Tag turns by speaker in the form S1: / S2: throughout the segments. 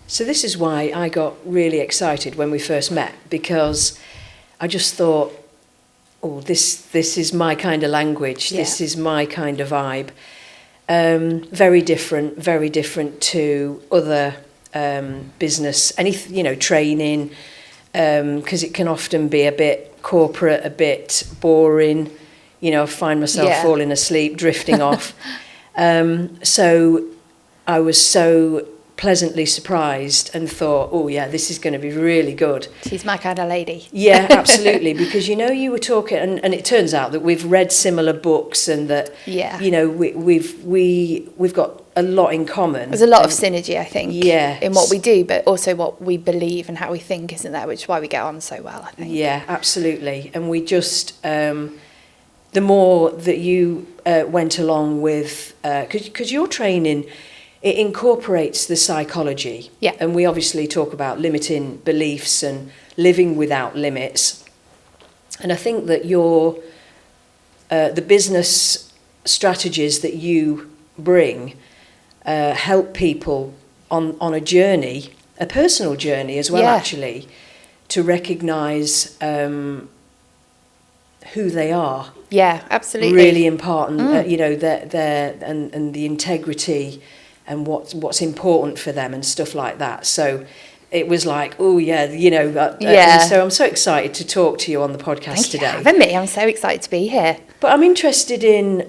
S1: So this is why I got really excited when we first met, because I just thought, oh, this is my kind of language.
S2: Yeah.
S1: This is my kind of vibe. Very different to other business, training, because it can often be a bit corporate, a bit boring. I find myself falling asleep, drifting off. So I was so pleasantly surprised and thought, oh yeah, this is going to be really good.
S2: She's my kind of lady.
S1: Yeah, absolutely, because you were talking, and it turns out that we've read similar books, and that we've got a lot in common.
S2: There's a lot of synergy, I think,
S1: yeah,
S2: in what we do, but also what we believe and how we think, isn't there? Which is why we get on so well, I think.
S1: Yeah, absolutely. And we just the more that you went along with, because your training, it incorporates the psychology.
S2: Yeah.
S1: And we obviously talk about limiting beliefs and living without limits. And I think that your the business strategies that you bring help people on a journey, a personal journey as well, actually, to recognise who they are.
S2: Yeah, absolutely.
S1: Really important, their and the integrity and what's important for them and stuff like that. So it was like, oh yeah, and so I'm so excited to talk to you on the podcast today.
S2: Thank you for having me. I'm so excited to be here.
S1: But I'm interested in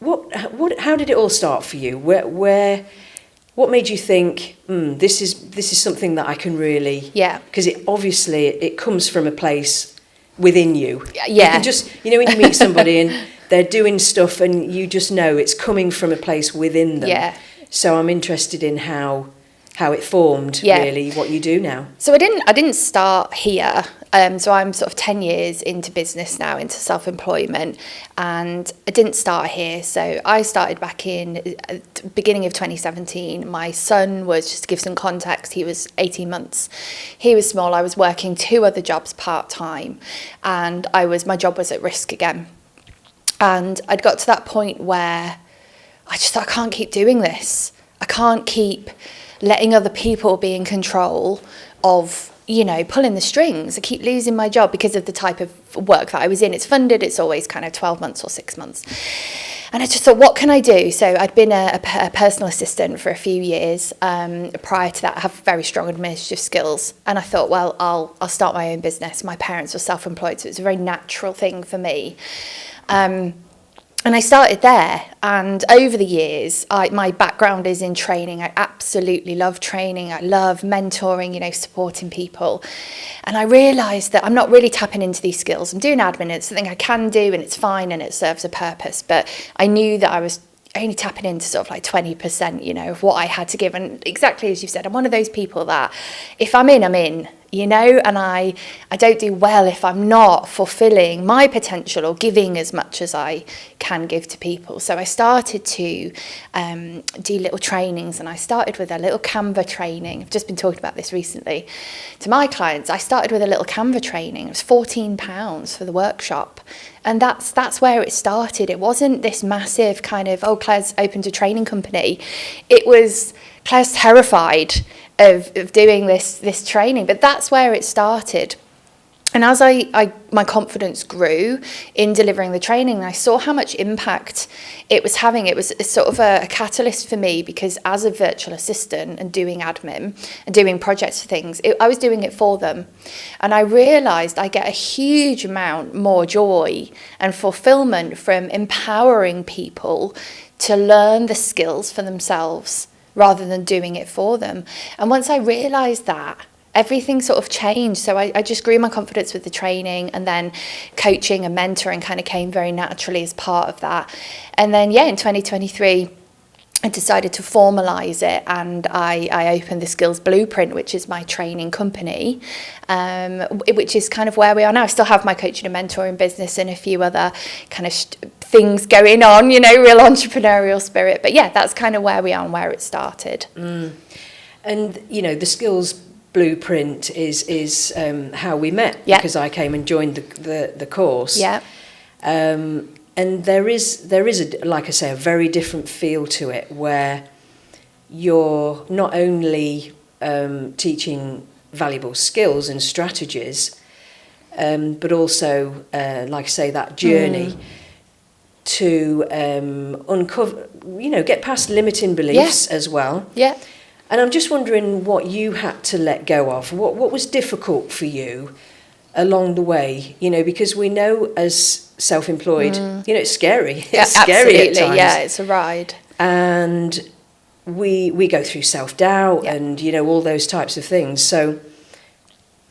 S1: how did it all start for you? What made you think this is something that I can really?
S2: Yeah.
S1: Because it comes from a place within you.
S2: Yeah.
S1: You can just when you meet somebody and they're doing stuff and you just know it's coming from a place within them.
S2: Yeah.
S1: So I'm interested in how it formed, really, what you do now.
S2: So I didn't start here. So I'm sort of 10 years into business now, into self-employment, and I didn't start here. So I started back in the beginning of 2017. My son was, just to give some context, he was 18 months. He was small. I was working 2 other jobs part-time, and my job was at risk again. And I'd got to that point where I just thought, I can't keep doing this. I can't keep letting other people be in control of, pulling the strings. I keep losing my job because of the type of work that I was in. It's funded, it's always kind of 12 months or 6 months. And I just thought, what can I do? So I'd been a personal assistant for a few years. Prior to that, I have very strong administrative skills. And I thought, well, I'll start my own business. My parents were self-employed, so it was a very natural thing for me. And I started there, and over the years, my background is in training. I absolutely love training. I love mentoring, supporting people. And I realised that I'm not really tapping into these skills. I'm doing admin, it's something I can do, and it's fine, and it serves a purpose. But I knew that I was only tapping into sort of like 20%, of what I had to give. And exactly as you said, I'm one of those people that if I'm in, I'm in. And I don't do well if I'm not fulfilling my potential or giving as much as I can give to people. So I started to do little trainings, and I started with a little Canva training. I've just been talking about this recently to my clients. I started with a little Canva training. It was £14 for the workshop. And that's where it started. It wasn't this massive kind of, Claire's opened a training company. It was, Claire's terrified of doing this training, but that's where it started. And as my confidence grew in delivering the training, I saw how much impact it was having. It was sort of a catalyst for me, because as a virtual assistant and doing admin and doing projects for things, I was doing it for them. And I realised I get a huge amount more joy and fulfilment from empowering people to learn the skills for themselves rather than doing it for them. And once I realised that, everything sort of changed. So I just grew my confidence with the training, and then coaching and mentoring kind of came very naturally as part of that. And then, in 2023, I decided to formalise it, and I opened the Skills Blueprint, which is my training company, which is kind of where we are now. I still have my coaching and mentoring business and a few other kind of things going on, real entrepreneurial spirit. But that's kind of where we are and where it started.
S1: And, the Skills Blueprint is how we met, because I came and joined the course. And there is like I say, a very different feel to it, where you're not only teaching valuable skills and strategies, but also, like I say, that journey to uncover, get past limiting beliefs as well.
S2: Yeah.
S1: And I'm just wondering what you had to let go of. What was difficult for you along the way? Because we know as self-employed, it's scary. It's scary at times.
S2: Yeah, it's a ride.
S1: And we go through self-doubt and all those types of things. So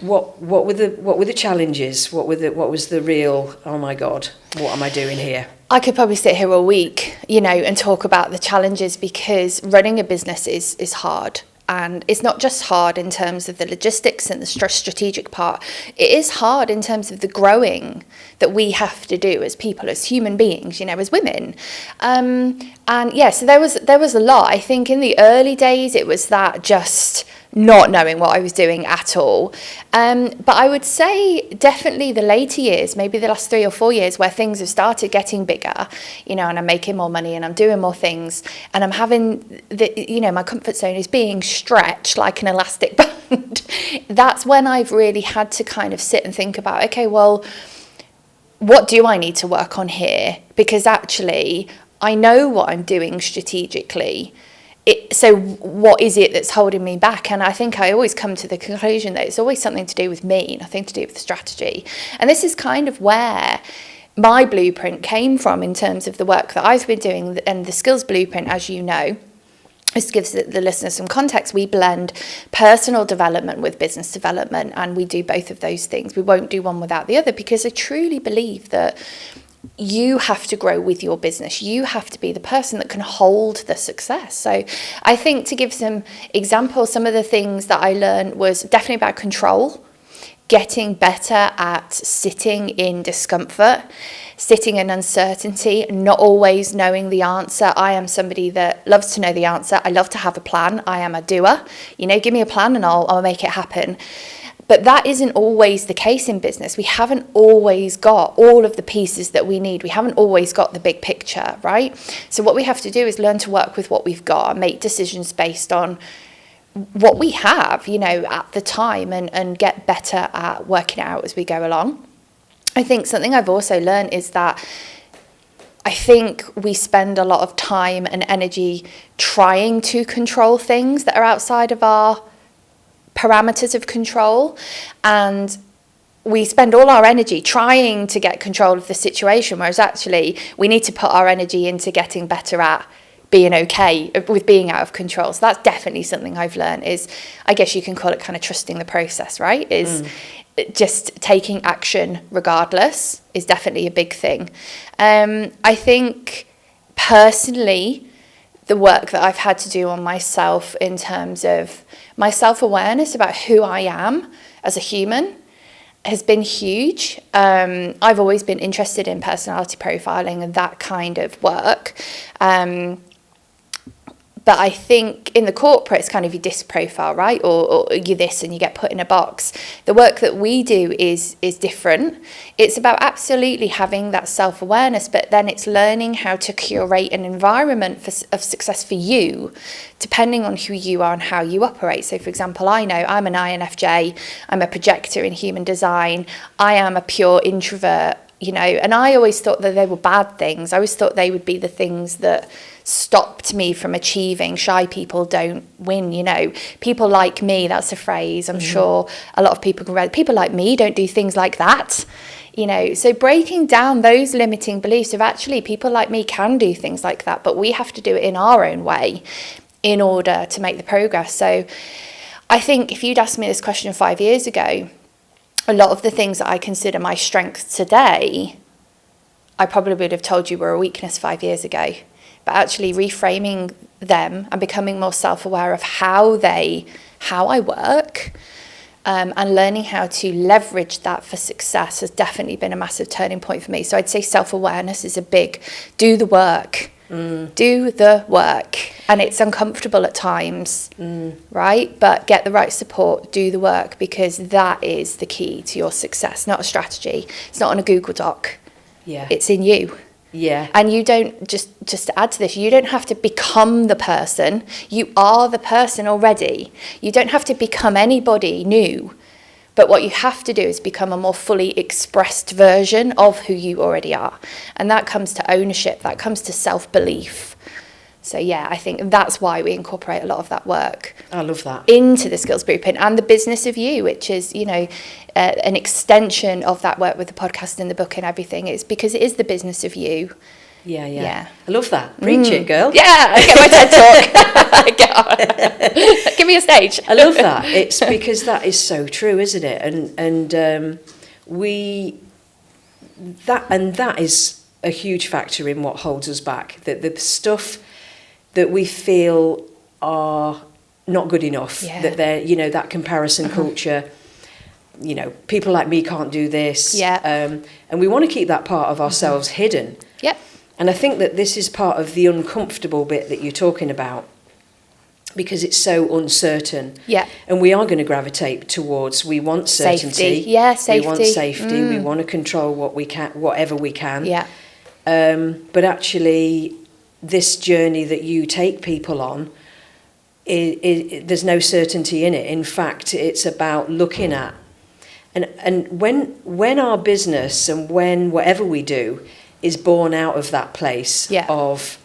S1: what were the challenges? What was the real, oh my God, what am I doing here?
S2: I could probably sit here all week, and talk about the challenges, because running a business is hard. And it's not just hard in terms of the logistics and the strategic part. It is hard in terms of the growing that we have to do as people, as human beings, as women. So there was a lot. I think in the early days, it was that just not knowing what I was doing at all. But I would say definitely the later years, maybe the last 3 or 4 years, where things have started getting bigger, and I'm making more money and I'm doing more things, and I'm having my comfort zone is being stretched like an elastic band. That's when I've really had to kind of sit and think about, okay, well, what do I need to work on here? Because actually I know what I'm doing strategically. So what is it that's holding me back? And I think I always come to the conclusion that it's always something to do with me, nothing to do with the strategy. And this is kind of where my blueprint came from in terms of the work that I've been doing, and the skills blueprint, as you know. This gives the listeners some context. We blend personal development with business development, and we do both of those things. We won't do one without the other, because I truly believe that you have to grow with your business. You have to be the person that can hold the success. So I think, to give some examples, some of the things that I learned was definitely about control, getting better at sitting in discomfort, sitting in uncertainty, not always knowing the answer. I am somebody that loves to know the answer. I love to have a plan. I am a doer. Give me a plan and I'll make it happen. But that isn't always the case in business. We haven't always got all of the pieces that we need. We haven't always got the big picture, right? So what we have to do is learn to work with what we've got and make decisions based on what we have, at the time, and get better at working it out as we go along. I think something I've also learned is that I think we spend a lot of time and energy trying to control things that are outside of our parameters of control, and we spend all our energy trying to get control of the situation, whereas actually we need to put our energy into getting better at being okay with being out of control. So that's definitely something I've learned, is, I guess you can call it kind of trusting the process, right? Is just taking action regardless is definitely a big thing. I think personally, the work that I've had to do on myself in terms of my self-awareness about who I am as a human has been huge. I've always been interested in personality profiling and that kind of work. But I think in the corporate, it's kind of your DISC profile, right? Or you're this and you get put in a box. The work that we do is different. It's about absolutely having that self-awareness, but then it's learning how to curate an environment of success for you, depending on who you are and how you operate. So, for example, I know I'm an INFJ. I'm a projector in human design. I am a pure introvert, and I always thought that they were bad things. I always thought they would be the things that stopped me from achieving. Shy people don't win, People like me, that's a phrase I'm sure a lot of people can read. People like me don't do things like that, So breaking down those limiting beliefs of actually people like me can do things like that, but we have to do it in our own way in order to make the progress. So I think if you'd asked me this question 5 years ago, a lot of the things that I consider my strengths today, I probably would have told you were a weakness 5 years ago. But actually reframing them and becoming more self-aware of how I work, and learning how to leverage that for success has definitely been a massive turning point for me. So I'd say self-awareness is a big, do the work. Do the work. And it's uncomfortable at times, right? But get the right support, do the work, because that is the key to your success, not a strategy. It's not on a Google Doc.
S1: Yeah.
S2: It's in you.
S1: Yeah.
S2: And you don't, just to add to this, you don't have to become the person. You are the person already. You don't have to become anybody new. But what you have to do is become a more fully expressed version of who you already are. And that comes to ownership. That comes to self-belief. So yeah, I think that's why we incorporate a lot of that work.
S1: I love that.
S2: Into the skills blueprint and the business of you, which is, an extension of that work with the podcast and the book and everything. It's because it is the business of you.
S1: Yeah. I love that. Preach it, girl.
S2: Yeah, I get my TED talk. Get on. Give me a stage.
S1: I love that. It's because that is so true, isn't it? And that is a huge factor in what holds us back. That the stuff that we feel are not good enough, that they're, that comparison culture, people like me can't do this.
S2: Yeah.
S1: And we want to keep that part of ourselves hidden.
S2: Yep.
S1: And I think that this is part of the uncomfortable bit that you're talking about, because it's so uncertain.
S2: Yeah.
S1: And we are going to gravitate towards, we want certainty.
S2: Safety. Yeah, safety.
S1: We want safety. We want to control whatever we can.
S2: Yeah.
S1: But actually, this journey that you take people on, there's no certainty in it. In fact, it's about looking at, and when our business and when whatever we do is born out of that place of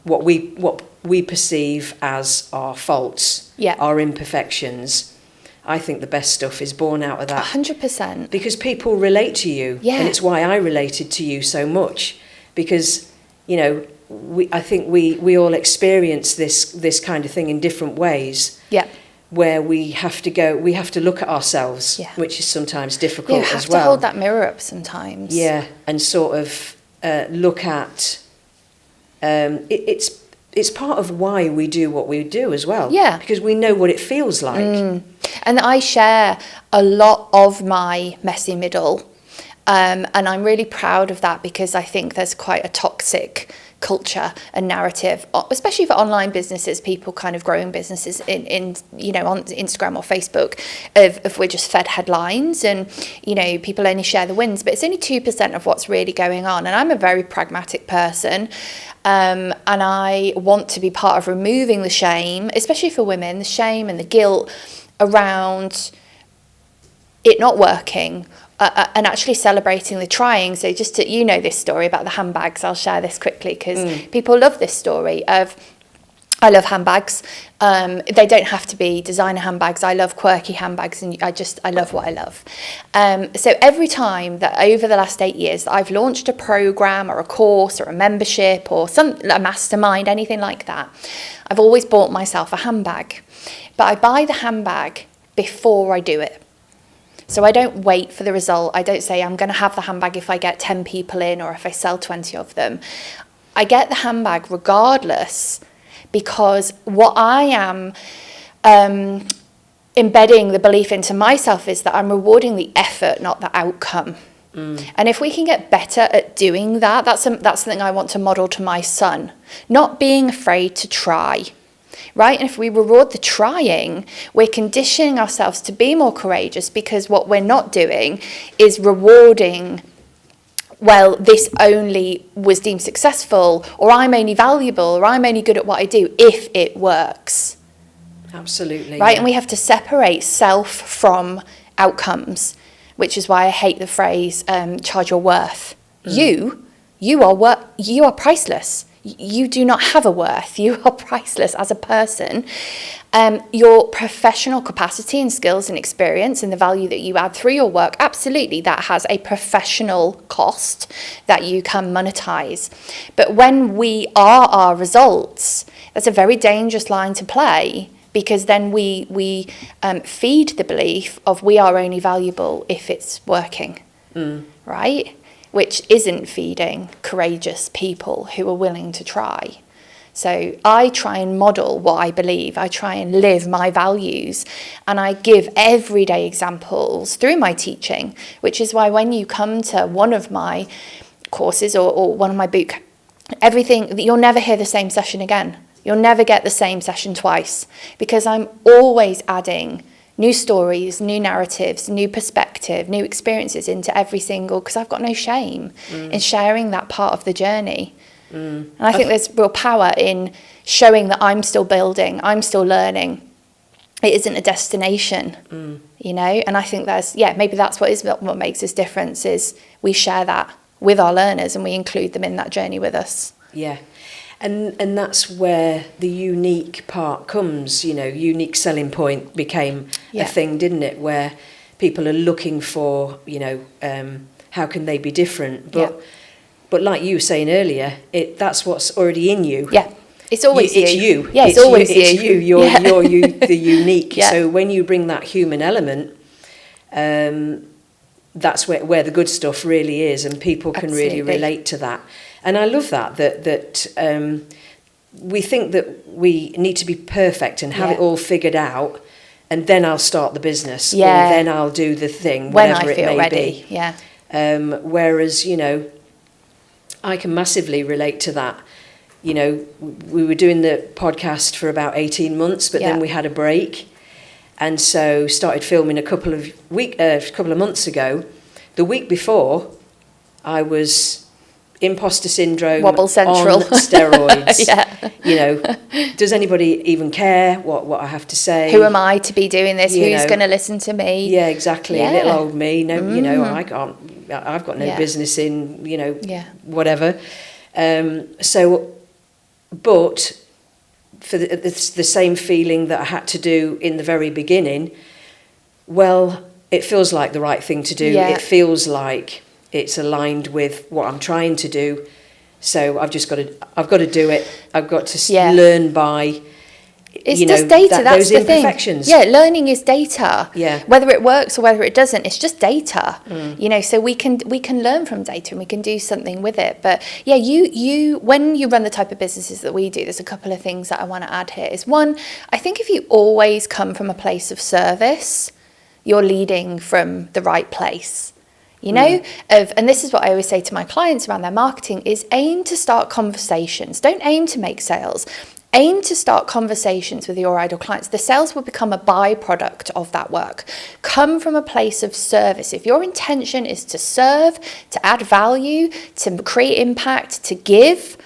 S1: what we perceive as our faults, our imperfections, I think the best stuff is born out of that.
S2: 100%.
S1: Because people relate to you.
S2: Yeah.
S1: And it's why I related to you so much. Because, I think we all experience this kind of thing in different ways.
S2: Yeah.
S1: Where we have to look at ourselves, which is sometimes difficult as well.
S2: You have to hold that mirror up sometimes.
S1: Yeah, and sort of look at, it's part of why we do what we do as well.
S2: Yeah.
S1: Because we know what it feels like.
S2: And I share a lot of my messy middle. And I'm really proud of that, because I think there's quite a toxic culture and narrative, especially for online businesses, people kind of growing businesses in on Instagram or Facebook, of we're just fed headlines and people only share the wins, but it's only 2% of what's really going on. And I'm a very pragmatic person, and I want to be part of removing the shame, especially for women, the shame and the guilt around it not working. And actually celebrating the trying. So just to, this story about the handbags, I'll share this quickly, because people love this story of, I love handbags. They don't have to be designer handbags. I love quirky handbags, and I love what I love. So every time that over the last 8 years that I've launched a program or a course or a membership or a mastermind, anything like that, I've always bought myself a handbag. But I buy the handbag before I do it. So I don't wait for the result. I don't say I'm going to have the handbag if I get 10 people in or if I sell 20 of them. I get the handbag regardless, because what I am embedding the belief into myself is that I'm rewarding the effort, not the outcome. And if we can get better at doing that, that's something I want to model to my son. Not being afraid to try. Right? And if we reward the trying, we're conditioning ourselves to be more courageous, because what we're not doing is rewarding, well, this only was deemed successful, or I'm only valuable, or I'm only good at what I do if it works.
S1: Absolutely.
S2: Right?
S1: Yeah.
S2: And we have to separate self from outcomes, which is why I hate the phrase charge your worth. You are priceless. You do not have a worth. You are priceless as a person. Your professional capacity and skills and experience and the value that you add through your work, absolutely, that has a professional cost that you can monetize. But when we are our results, that's a very dangerous line to play, because then we feed the belief of we are only valuable if it's working, right? Which isn't feeding courageous people who are willing to try. So I try and model what I believe. I try and live my values, and I give everyday examples through my teaching, which is why when you come to one of my courses or one of my book, everything, you'll never hear the same session again. You'll never get the same session twice, because I'm always adding new stories, new narratives, new perspective, new experiences into every single, because I've got no shame in sharing that part of the journey. And I think there's real power in showing that I'm still building, I'm still learning. It isn't a destination, you know? And I think maybe that's what makes us difference, is we share that with our learners and we include them in that journey with us.
S1: Yeah. And that's where the unique part comes, you know, unique selling point became a thing, didn't it? Where people are looking for, you know, how can they be different? But like you were saying earlier, that's what's already in you.
S2: Yeah, it's always
S1: It's you.
S2: Yeah, it's always you.
S1: It's you. You're you, the unique. Yeah. So when you bring that human element, that's where the good stuff really is, and people can really relate to that. And I love that we think that we need to be perfect and have it all figured out, and then I'll start the business, or then I'll do the thing, whatever it may be.
S2: Yeah.
S1: Whereas, you know, I can massively relate to that. You know, we were doing the podcast for about 18 months, but then we had a break, and so started filming a couple of months ago. The week before, I was imposter syndrome,
S2: Wobble Central,
S1: on steroids. You know, does anybody even care what I have to say?
S2: Who am I to be doing this? Who's going to listen to me?
S1: Yeah, exactly. Little old me. No, you know, I've got no business in, you know, whatever. But for it's the same feeling that I had to do in the very beginning. Well, it feels like the right thing to do. It feels like it's aligned with what I'm trying to do. So I've got to do it. I've got to learn by,
S2: it's just data. That's
S1: those
S2: the
S1: imperfections.
S2: Thing. Yeah, learning is data.
S1: Yeah.
S2: Whether it works or whether it doesn't, it's just data. You know, so we can learn from data and we can do something with it. But yeah, you when you run the type of businesses that we do, there's a couple of things that I want to add here. Is one, I think if you always come from a place of service, you're leading from the right place. You know, and this is what I always say to my clients around their marketing, is aim to start conversations. Don't aim to make sales. Aim to start conversations with your ideal clients. The sales will become a byproduct of that work. Come from a place of service. If your intention is to serve, to add value, to create impact, to give,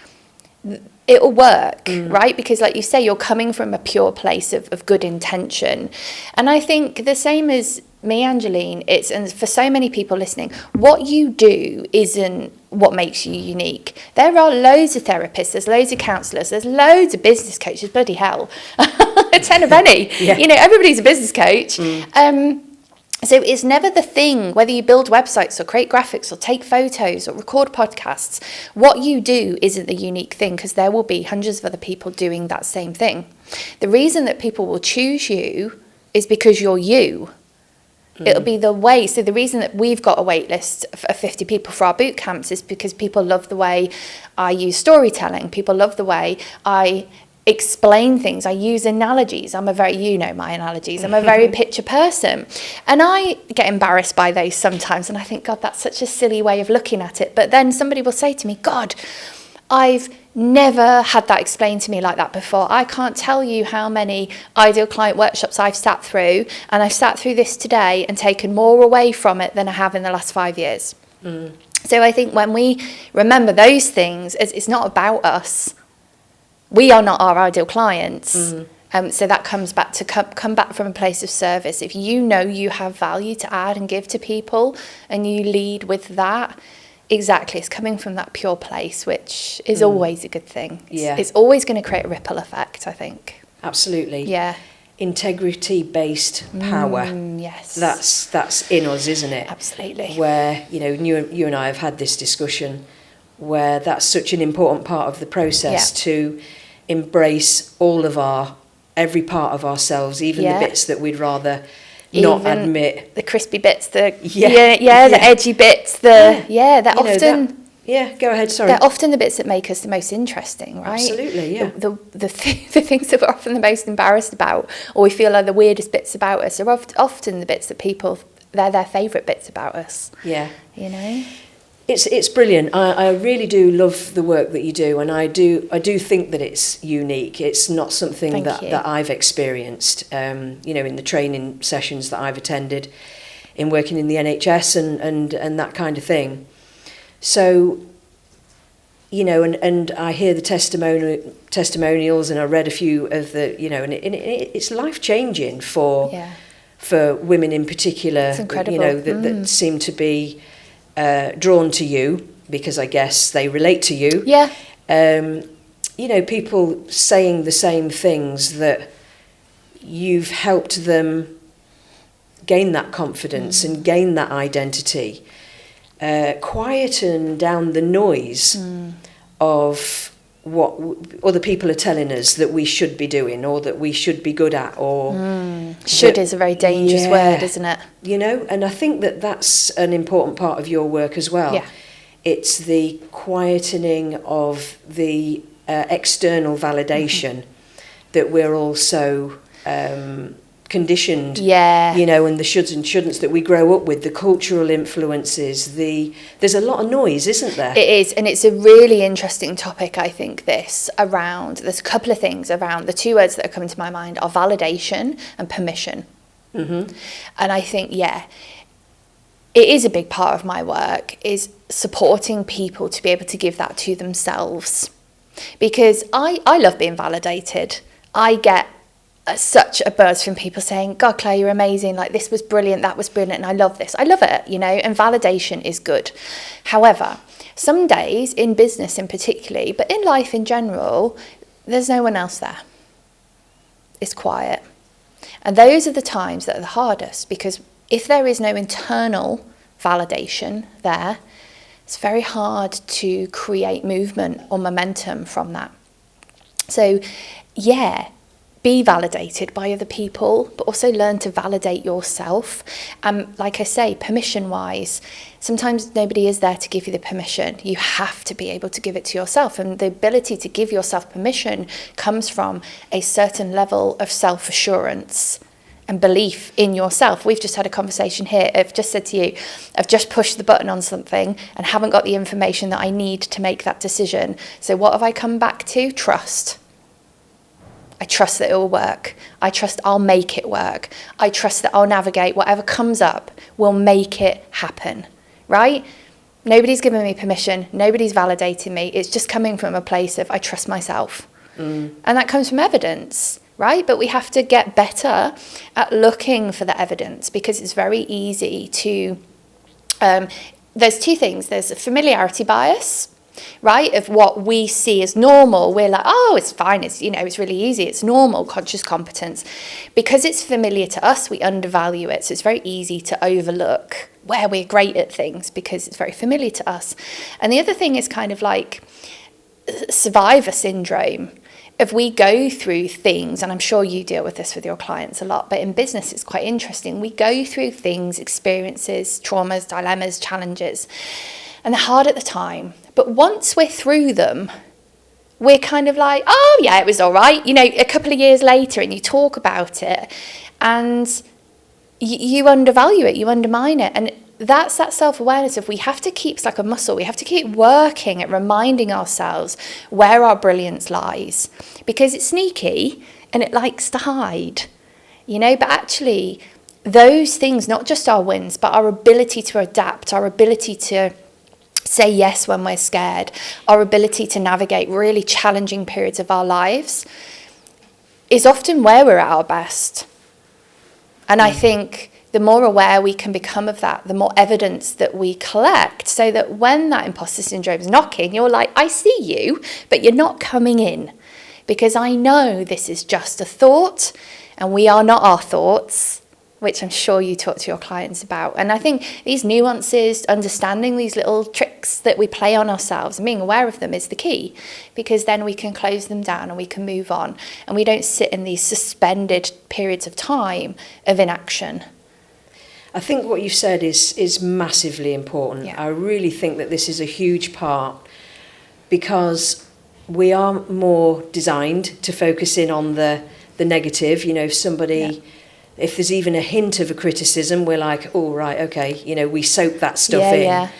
S2: it'll work, right? Because like you say, you're coming from a pure place of good intention. And I think the same as me, Angeline, and for so many people listening, what you do isn't what makes you unique. There are loads of therapists, there's loads of counsellors, there's loads of business coaches, bloody hell. A ten a penny. You know, everybody's a business coach. So it's never the thing, whether you build websites or create graphics or take photos or record podcasts. What you do isn't the unique thing, because there will be hundreds of other people doing that same thing. The reason that people will choose you is because you're you. It'll be the way. So the reason that we've got a wait list of 50 people for our boot camps is because people love the way I use storytelling. People love the way I explain things. I use analogies. My analogies. I'm a very picture person. And I get embarrassed by those sometimes. And I think, God, that's such a silly way of looking at it. But then somebody will say to me, God, I've never had that explained to me like that before. I can't tell you how many ideal client workshops I've sat through, and I've sat through this today and taken more away from it than I have in the last 5 years. So I think when we remember those things, it's not about us. We are not our ideal clients. So that comes back to come back from a place of service. If you know you have value to add and give to people, and you lead with that, exactly, it's coming from that pure place, which is always a good thing. It's always going to create a ripple effect, I think.
S1: Absolutely.
S2: Yeah.
S1: Integrity-based power.
S2: Yes.
S1: That's in us, isn't it?
S2: Absolutely.
S1: Where, you know, you and I have had this discussion, where that's such an important part of the process, to embrace every part of ourselves, even the bits that we'd rather not admit. The crispy bits, the edgy bits, they're often... go ahead, sorry.
S2: They're often the bits that make us the most interesting, right?
S1: Absolutely, yeah.
S2: The things that we're often the most embarrassed about, or we feel are the weirdest bits about us, are often the bits that they're their favourite bits about us.
S1: Yeah.
S2: You know?
S1: It's brilliant. I really do love the work that you do, and I do think that it's unique. It's not something that I've experienced, you know, in the training sessions that I've attended, in working in the NHS and that kind of thing. So, you know, and I hear the testimonials, and I read a few of the, you know, and it's life-changing for women in particular, you know, that seem to be drawn to you, because I guess they relate to you.
S2: Yeah.
S1: You know, people saying the same things, that you've helped them gain that confidence and gain that identity, quieten down the noise of what other people are telling us that we should be doing, or that we should be good at, or
S2: should is a very dangerous word, isn't it?
S1: You know, and I think that that's an important part of your work as well. It's the quietening of the external validation that we're also conditioned, you know, and the shoulds and shouldn'ts that we grow up with, the cultural influences, there's a lot of noise, isn't there?
S2: It is, and it's a really interesting topic, I think, there's a couple of things around, the two words that are coming to my mind are validation and permission. And I think, it is a big part of my work, is supporting people to be able to give that to themselves, because I love being validated. I get such a buzz from people saying, God, Claire, you're amazing, like this was brilliant, that was brilliant, and I love this. I love it, you know, and validation is good. However, some days in business in particularly, but in life in general, there's no one else there. It's quiet. And those are the times that are the hardest, because if there is no internal validation there, it's very hard to create movement or momentum from that. So, be validated by other people, but also learn to validate yourself. Like I say, permission-wise, sometimes nobody is there to give you the permission. You have to be able to give it to yourself. And the ability to give yourself permission comes from a certain level of self-assurance and belief in yourself. We've just had a conversation here. I've just said to you, I've just pushed the button on something and haven't got the information that I need to make that decision. So what have I come back to? Trust. I trust that it will work. I trust I'll make it work. I trust that I'll navigate whatever comes up, will make it happen, right? Nobody's giving me permission. Nobody's validating me. It's just coming from a place of I trust myself. And that comes from evidence, right? But we have to get better at looking for the evidence, because it's very easy to, there's two things. There's a familiarity bias, right, of what we see as normal. We're like, oh, it's fine, it's, you know, it's really easy, it's normal, conscious competence. Because it's familiar to us, we undervalue it. So it's very easy to overlook where we're great at things because it's very familiar to us. And the other thing is kind of like survivor syndrome. If we go through things, and I'm sure you deal with this with your clients a lot, but in business it's quite interesting. We go through things, experiences, traumas, dilemmas, challenges, and they're hard at the time. But once we're through them, we're kind of like, oh yeah, it was all right. You know, a couple of years later, and you talk about it, and you undervalue it, you undermine it. And that's that self-awareness of, we have to keep, it's like a muscle, we have to keep working at reminding ourselves where our brilliance lies, because it's sneaky and it likes to hide, you know. But actually those things, not just our wins, but our ability to adapt, our ability to say yes when we're scared, our ability to navigate really challenging periods of our lives, is often where we're at our best. And I think the more aware we can become of that, the more evidence that we collect, so that when that imposter syndrome is knocking, you're like, I see you, but you're not coming in, because I know this is just a thought and we are not our thoughts, which I'm sure you talk to your clients about. And I think these nuances, understanding these little tricks that we play on ourselves and being aware of them is the key, because then we can close them down and we can move on, and we don't sit in these suspended periods of time of inaction.
S1: I think what you said is massively important. Yeah. I really think that this is a huge part, because we are more designed to focus in on the negative. You know, if somebody, if there's even a hint of a criticism, we're like, oh, right, okay, you know, we soak that stuff in. Yeah.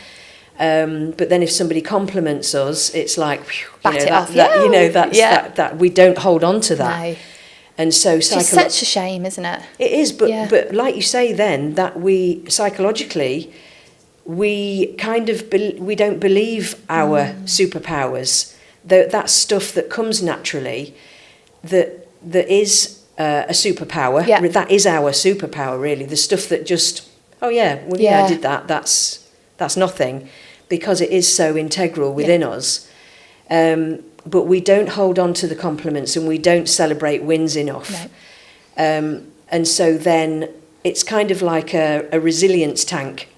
S1: But then if somebody compliments us, it's like,
S2: Bat it off.
S1: That we don't hold on to that.
S2: No.
S1: And so
S2: It's such a shame, isn't it?
S1: It is, but like you say then, that we psychologically, we kind of, we don't believe our superpowers. That stuff that comes naturally, that is a superpower.
S2: Yeah.
S1: That is our superpower, really. The stuff that just, I did that. That's nothing, because it is so integral within us. But we don't hold on to the compliments, and we don't celebrate wins enough. No. And so then it's kind of like a resilience tank.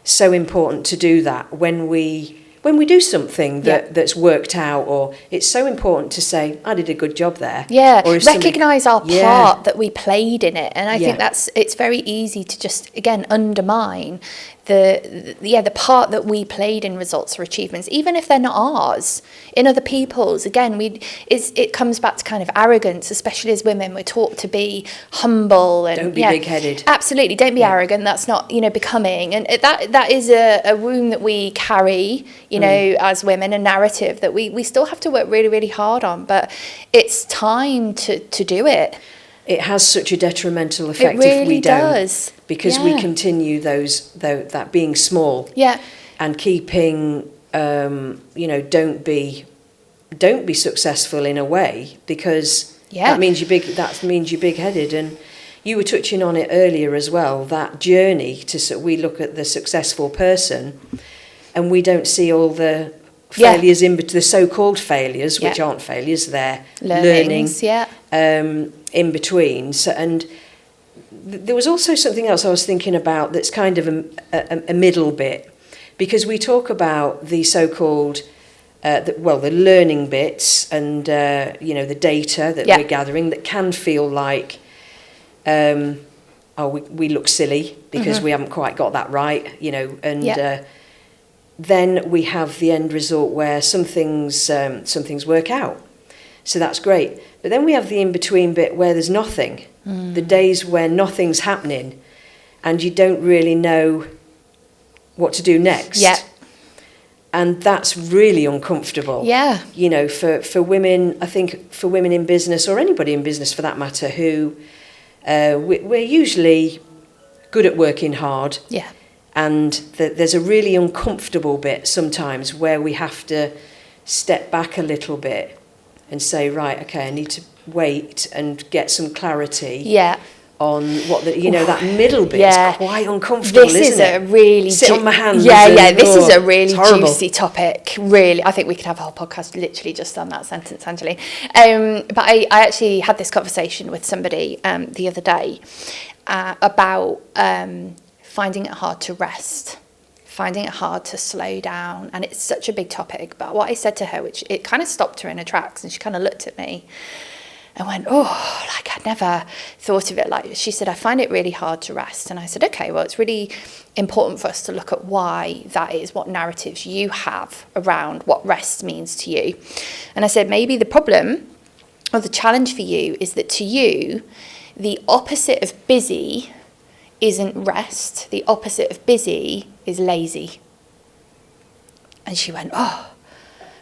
S1: So important to do that when we do something that's worked out, or it's so important to say, I did a good job there.
S2: Yeah, recognise our part that we played in it. And I think it's very easy to just, again, undermine the part that we played in results or achievements, even if they're not ours, in other people's. Again, it comes back to kind of arrogance, especially as women. We're taught to be humble and
S1: don't be big-headed.
S2: Absolutely, don't be arrogant. That's not becoming, and that is a wound that we carry, as women, a narrative that we still have to work really, really hard on. But it's time to do it.
S1: It has such a detrimental effect if we don't, because we continue that being small, and keeping, don't be successful in a way, because that means you're big. That means you're big-headed, and you were touching on it earlier as well. That journey we look at the successful person, and we don't see all the failures the so-called failures, which aren't failures, they're learning. In between. So, and there was also something else I was thinking about that's kind of a middle bit, because we talk about the so-called the learning bits and the data that we're gathering that can feel like we look silly because we haven't quite got that right, and then we have the end result where some things work out. So that's great. But then we have the in-between bit where there's nothing. The days where nothing's happening and you don't really know what to do next. Yeah. And that's really uncomfortable. Yeah. For women, I think for women in business, or anybody in business for that matter, who we're usually good at working hard. Yeah. And there's a really uncomfortable bit sometimes where we have to step back a little bit and say, right, okay, I need to wait and get some clarity on what that middle bit is quite uncomfortable, isn't it?
S2: This is a really...
S1: Sit on my hands.
S2: This is a really juicy topic. Really, I think we could have a whole podcast literally just on that sentence, Angeline. But I actually had this conversation with somebody the other day about finding it hard to rest, finding it hard to slow down. And it's such a big topic. But what I said to her, which it kind of stopped her in her tracks, and she kind of looked at me and went, I'd never thought of it like this. She said, I find it really hard to rest. And I said, okay, well, it's really important for us to look at why that is, what narratives you have around what rest means to you. And I said, maybe the problem or the challenge for you is that to you, the opposite of busy isn't rest. The opposite of busy is lazy. And she went,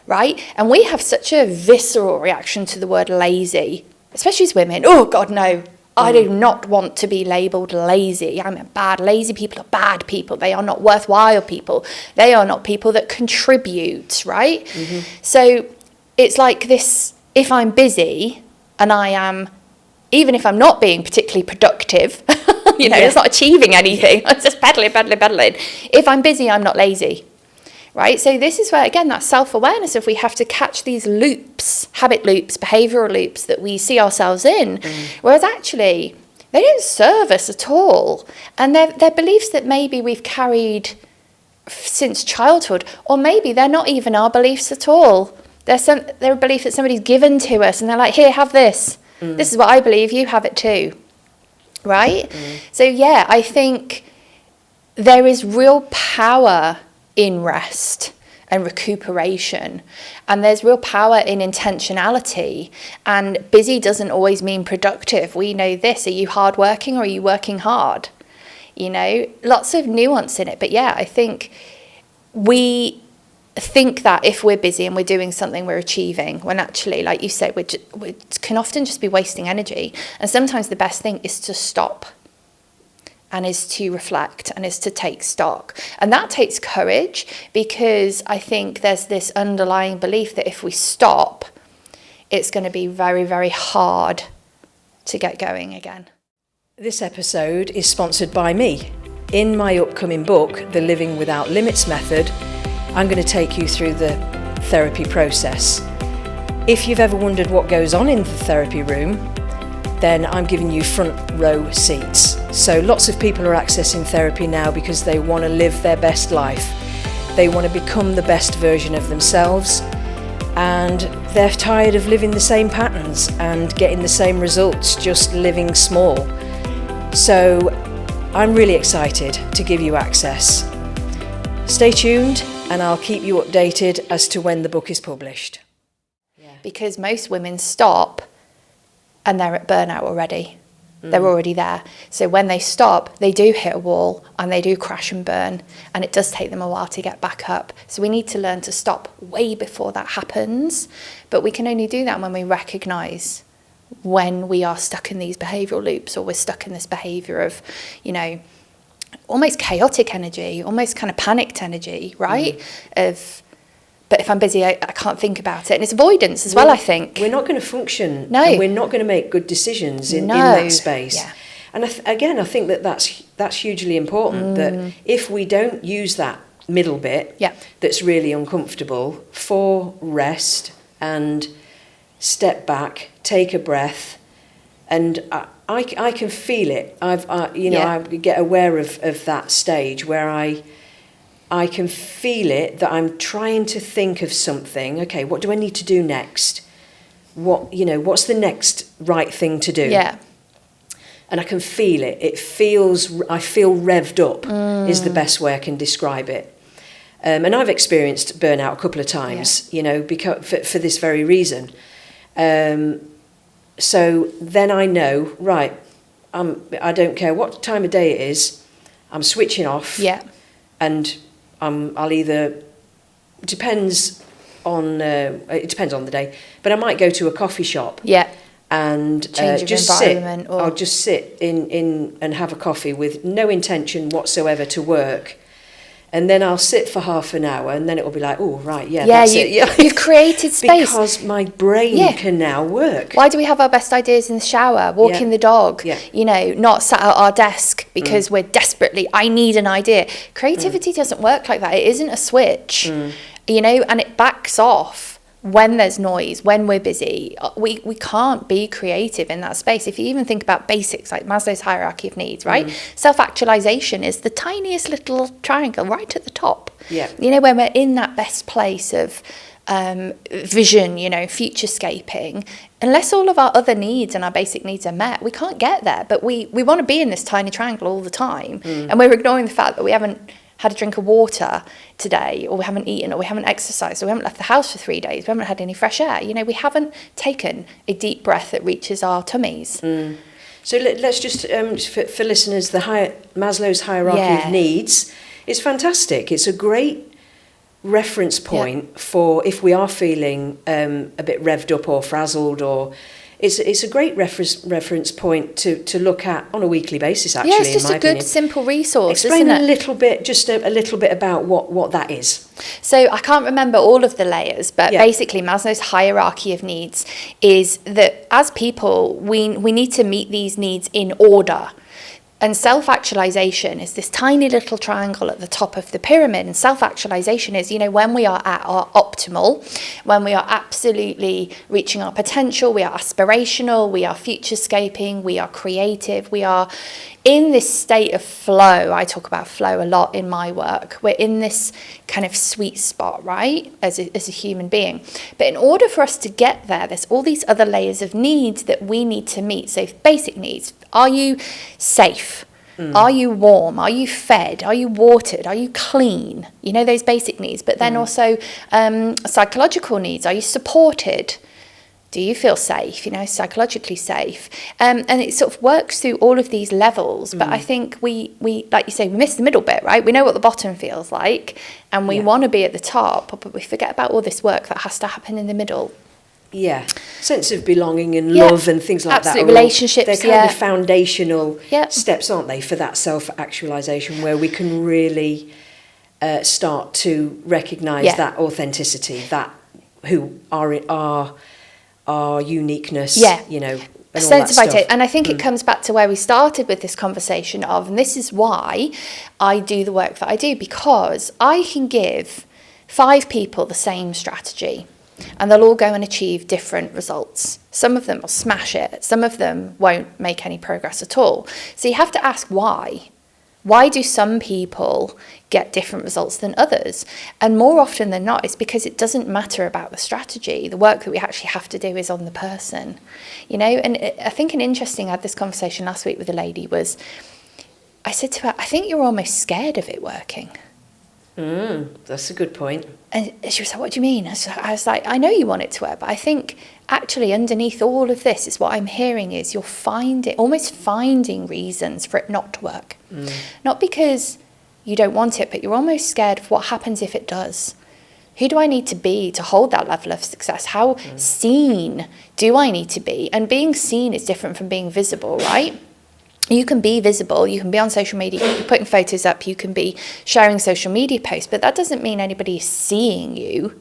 S2: right? And we have such a visceral reaction to the word lazy, especially as women. Oh, God, no. I do not want to be labelled lazy. I'm bad. Lazy people are bad people. They are not worthwhile people. They are not people that contribute, right? Mm-hmm. So it's like this, if I'm busy and I am, even if I'm not being particularly productive, it's not achieving anything. I'm just pedaling. If I'm busy, I'm not lazy. Right? So this is where, again, that self-awareness of we have to catch these loops, habit loops, behavioural loops that we see ourselves in, whereas actually they don't serve us at all. And they're beliefs that maybe we've carried since childhood, or maybe they're not even our beliefs at all. They're a belief that somebody's given to us, and they're like, here, have this. This is what I believe, you have it too. Right? So, I think there is real power in rest and recuperation, and there's real power in intentionality, and busy doesn't always mean productive. We know this. Are you hardworking or are you working hard? Lots of nuance in it, but I think we think that if we're busy and we're doing something, we're achieving, when actually, like you said, we can often just be wasting energy. And sometimes the best thing is to stop, and is to reflect, and is to take stock. And that takes courage, because I think there's this underlying belief that if we stop, it's going to be very, very hard to get going again.
S1: This episode is sponsored by me. In my upcoming book, The Living Without Limits Method, I'm going to take you through the therapy process. If you've ever wondered what goes on in the therapy room, then I'm giving you front row seats. So lots of people are accessing therapy now because they want to live their best life. They want to become the best version of themselves, and they're tired of living the same patterns and getting the same results, just living small. So I'm really excited to give you access. Stay tuned, and I'll keep you updated as to when the book is published.
S2: Because most women stop and they're at burnout already. They're already there. So when they stop, they do hit a wall and they do crash and burn, and it does take them a while to get back up. So we need to learn to stop way before that happens. But we can only do that when we recognise when we are stuck in these behavioural loops, or we're stuck in this behaviour of, you know, almost chaotic energy, almost kind of panicked energy, right? But if I'm busy, I can't think about it. And it's avoidance as well, I think.
S1: We're not going to function.
S2: No.
S1: And we're not going to make good decisions in that space.
S2: Yeah.
S1: And I think that's hugely important, that if we don't use that middle bit that's really uncomfortable for rest and step back, take a breath, and I can feel it. I get aware of that stage where I can feel it, that I'm trying to think of something. Okay, what do I need to do next? What's the next right thing to do?
S2: Yeah.
S1: And I can feel it. I feel revved up is the best way I can describe it. And I've experienced burnout a couple of times, because for this very reason. So then I know, right, I don't care what time of day it is, I'm switching off.
S2: Yeah.
S1: And I'll either, it depends on the day, but I might go to a coffee shop.
S2: Yeah.
S1: And just I'll just sit in and have a coffee with no intention whatsoever to work. And then I'll sit for half an hour, and then it will be like, oh, right, that's it. Yeah,
S2: you've created space.
S1: Because my brain can now work.
S2: Why do we have our best ideas in the shower, walking the dog, not sat at our desk because we're desperately, I need an idea. Creativity doesn't work like that. It isn't a switch, and it backs off when there's noise, when we're busy. We can't be creative in that space. If you even think about basics like Maslow's hierarchy of needs, right? Self-actualization is the tiniest little triangle right at the top.
S1: Yeah.
S2: When we're in that best place of vision, futurescaping, unless all of our other needs and our basic needs are met, we can't get there. But we want to be in this tiny triangle all the time. And we're ignoring the fact that we haven't had a drink of water today, or we haven't eaten, or we haven't exercised, or we haven't left the house for 3 days, we haven't had any fresh air. We haven't taken a deep breath that reaches our tummies.
S1: So let's just, for listeners, Maslow's hierarchy of needs is fantastic. It's a great reference point for if we are feeling a bit revved up or frazzled, or it's a great reference point to look at on a weekly basis, actually.
S2: Yeah, it's just a good, simple resource.
S1: Explain a little bit about what that is.
S2: So I can't remember all of the layers, but basically Maslow's hierarchy of needs is that as people, we need to meet these needs in order. And self-actualization is this tiny little triangle at the top of the pyramid. And self-actualization is, when we are at our optimal, when we are absolutely reaching our potential, we are aspirational, we are futurescaping, we are creative, we are in this state of flow. I talk about flow a lot in my work. We're in this kind of sweet spot, right, as a human being. But in order for us to get there, there's all these other layers of needs that we need to meet. So basic needs. Are you safe? Are you warm? Are you fed? Are you watered? Are you clean? Those basic needs. But then also psychological needs. Are you supported? Do you feel safe, psychologically safe? And it sort of works through all of these levels. But I think we, like you say, we miss the middle bit, right? We know what the bottom feels like and we want to be at the top, but we forget about all this work that has to happen in the middle.
S1: Yeah, sense of belonging and love and things like that.
S2: Relationships,
S1: they're kind of foundational steps, aren't they, for that self-actualisation, where we can really start to recognise that authenticity, that who our uniqueness,
S2: a sense of identity. And I think it comes back to where we started with this conversation of, and this is why I do the work that I do, because I can give 5 people the same strategy and they'll all go and achieve different results. Some of them will smash it. Some of them won't make any progress at all. So you have to ask why. Why do some people get different results than others? And more often than not, it's because it doesn't matter about the strategy. The work that we actually have to do is on the person, And I think I had this conversation last week with a lady was, I said to her, I think you're almost scared of it working.
S1: That's a good point.
S2: And she was like, what do you mean? I was like, I know you want it to work, but I think actually underneath all of this is what I'm hearing is you're almost finding reasons for it not to work. Not because you don't want it, but you're almost scared of what happens if it does. Who do I need to be to hold that level of success? How seen do I need to be? And being seen is different from being visible, right? You can be visible, you can be on social media, you can be putting photos up, you can be sharing social media posts, but that doesn't mean anybody is seeing you.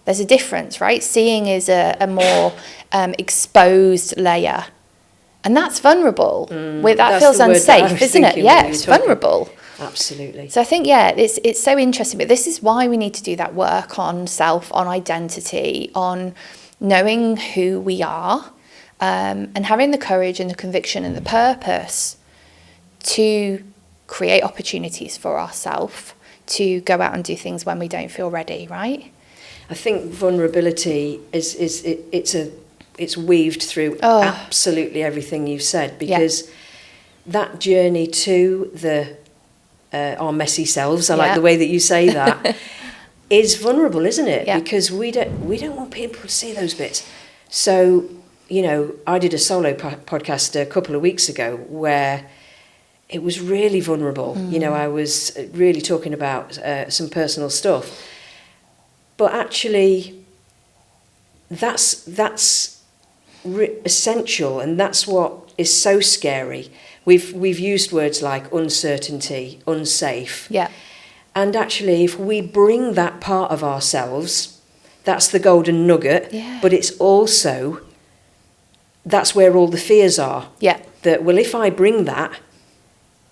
S2: There's a difference, right? Seeing is a more exposed layer. And that's vulnerable. That feels unsafe, isn't it? Yeah, it's vulnerable.
S1: Absolutely.
S2: So I think, it's so interesting. But this is why we need to do that work on self, on identity, on knowing who we are, and having the courage and the conviction and the purpose to create opportunities for ourselves to go out and do things when we don't feel ready, right?
S1: I think vulnerability it's weaved through absolutely everything you've said, because that journey to our messy selves, I like the way that you say that, is vulnerable, isn't it? Because we don't want people to see those bits. So, I did a solo podcast a couple of weeks ago where it was really vulnerable. I was really talking about some personal stuff. But actually, that's essential, and that's what is so scary. We've used words like uncertainty, unsafe.
S2: Yeah.
S1: And actually, if we bring that part of ourselves, that's the golden nugget.
S2: Yeah.
S1: But it's also, that's where all the fears are.
S2: Yeah.
S1: That, well, if I bring that